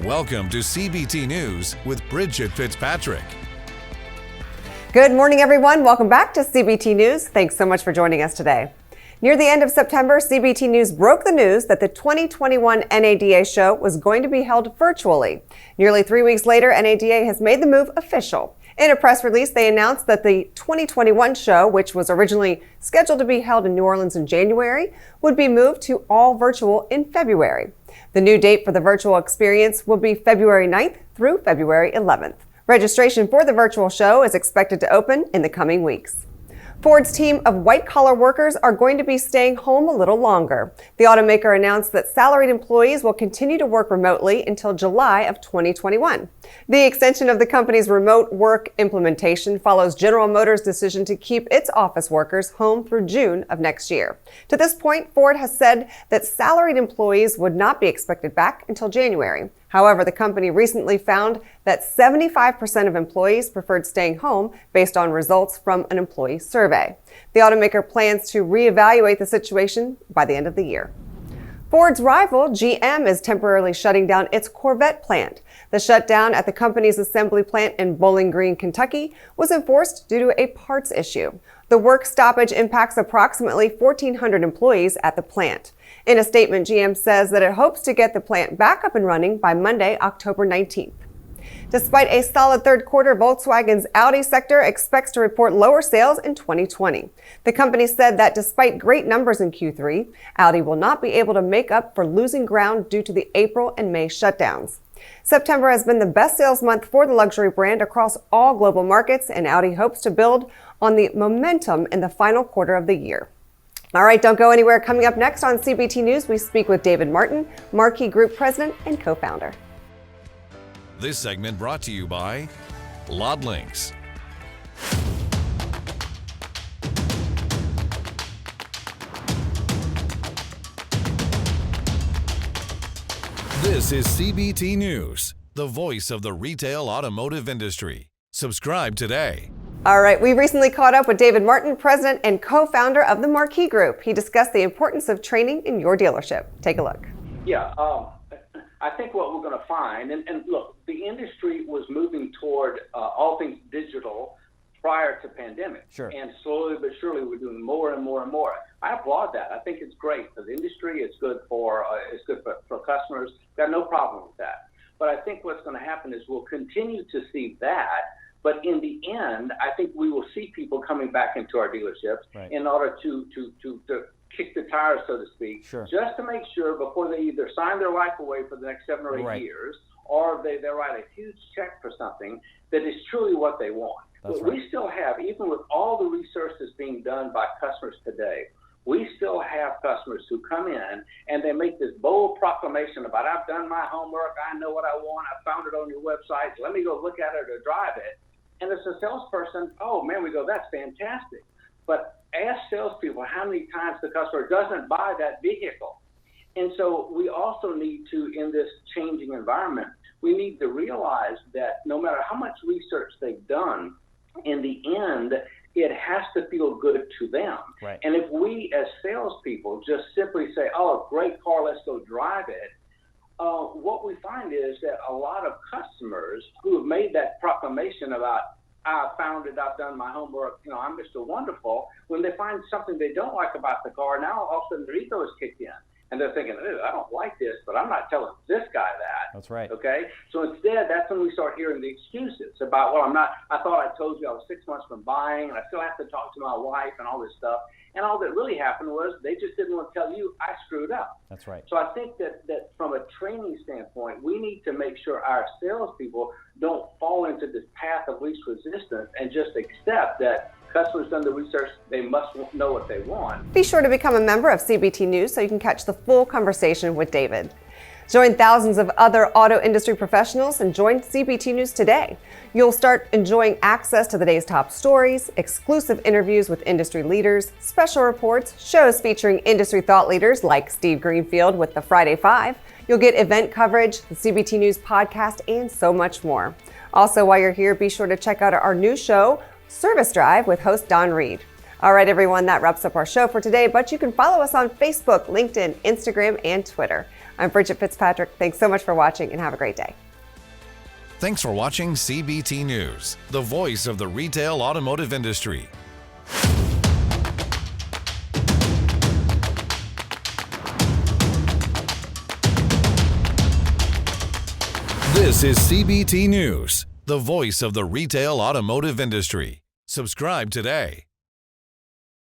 Welcome to CBT News with Bridget Fitzpatrick. Good morning, everyone. Welcome back to CBT News. Thanks so much for joining us today. Near the end of September, CBT News broke the news that the 2021 NADA show was going to be held virtually. Nearly 3 weeks later, NADA has made the move official. In a press release, they announced that the 2021 show, which was originally scheduled to be held in New Orleans in January, would be moved to all virtual in February. The new date for the virtual experience will be February 9th through February 11th. Registration for the virtual show is expected to open in the coming weeks. Ford's team of white-collar workers are going to be staying home a little longer. The automaker announced that salaried employees will continue to work remotely until July of 2021. The extension of the company's remote work implementation follows General Motors' decision to keep its office workers home through June of next year. To this point, Ford has said that salaried employees would not be expected back until January. However, the company recently found that 75% of employees preferred staying home based on results from an employee survey. The automaker plans to reevaluate the situation by the end of the year. Ford's rival, GM, is temporarily shutting down its Corvette plant. The shutdown at the company's assembly plant in Bowling Green, Kentucky, was enforced due to a parts issue. The work stoppage impacts approximately 1,400 employees at the plant. In a statement, GM says that it hopes to get the plant back up and running by Monday, October 19th. Despite a solid third quarter, Volkswagen's Audi sector expects to report lower sales in 2020. The company said that despite great numbers in Q3, Audi will not be able to make up for losing ground due to the April and May shutdowns. September has been the best sales month for the luxury brand across all global markets, and Audi hopes to build on the momentum in the final quarter of the year. All right, don't go anywhere. Coming up next on CBT News, we speak with David Martin, Mar-Kee Group president and co-founder. This segment brought to you by Lodlinks. This is CBT News, the voice of the retail automotive industry. Subscribe today. All right, we recently caught up with David Martin, president and co-founder of the Mar-Kee Group. He discussed the importance of training in your dealership. Take a look. Yeah, I think what we're going to find, and look, the industry was moving toward all things digital prior to pandemic. Sure. And slowly but surely we're doing more and more and more. I applaud that. I think it's great for the industry. It's good for customers. Got no problem with that. But I think what's going to happen is we'll continue to see that. But in the end, I think we will see people coming back into our dealerships in order to kick the tires, so to speak, just to make sure before they either sign their life away for the next 7 or 8 years, or they write a huge check for something that is truly what they want. But we still have, even with all the research that's being done by customers today, we still have customers who come in and they make this bold proclamation about, I've done my homework, I know what I want, I found it on your website, let me go look at it or drive it. And as a salesperson, oh man, we go, that's fantastic. But ask salespeople how many times the customer doesn't buy that vehicle. And so we also need to, in this changing environment, we need to realize that no matter how much research they've done, in the end, it has to feel good to them. Right. And if we as salespeople just simply say, oh, great car, let's go drive it, what we find is that a lot of customers who have made that proclamation about, I found it, I've done my homework, I'm Mr. Wonderful, when they find something they don't like about the car, now all of a sudden their ego is kicked in. And they're thinking, I don't like this, but I'm not telling this guy that. That's right. Okay? So instead, that's when we start hearing the excuses about, well, I thought I told you I was 6 months from buying, and I still have to talk to my wife and all this stuff. And all that really happened was they just didn't want to tell you, I screwed up. That's right. So I think that from a training standpoint, we need to make sure our salespeople don't fall into this path of least resistance and just accept that customers done the research, they must know what they want. Be sure to become a member of CBT News so you can catch the full conversation with David. Join thousands of other auto industry professionals and join CBT News today. You'll start enjoying access to the day's top stories, exclusive interviews with industry leaders, special reports, shows featuring industry thought leaders like Steve Greenfield with the Friday Five. You'll get event coverage, the CBT News podcast, and so much more. Also, while you're here, be sure to check out our new show, Service Drive, with host Don Reed. All right, everyone, that wraps up our show for today, but you can follow us on Facebook, LinkedIn, Instagram, and Twitter. I'm Bridget Fitzpatrick. Thanks so much for watching and have a great day. Thanks for watching CBT News, the voice of the retail automotive industry. This is CBT News, the voice of the retail automotive industry. Subscribe today.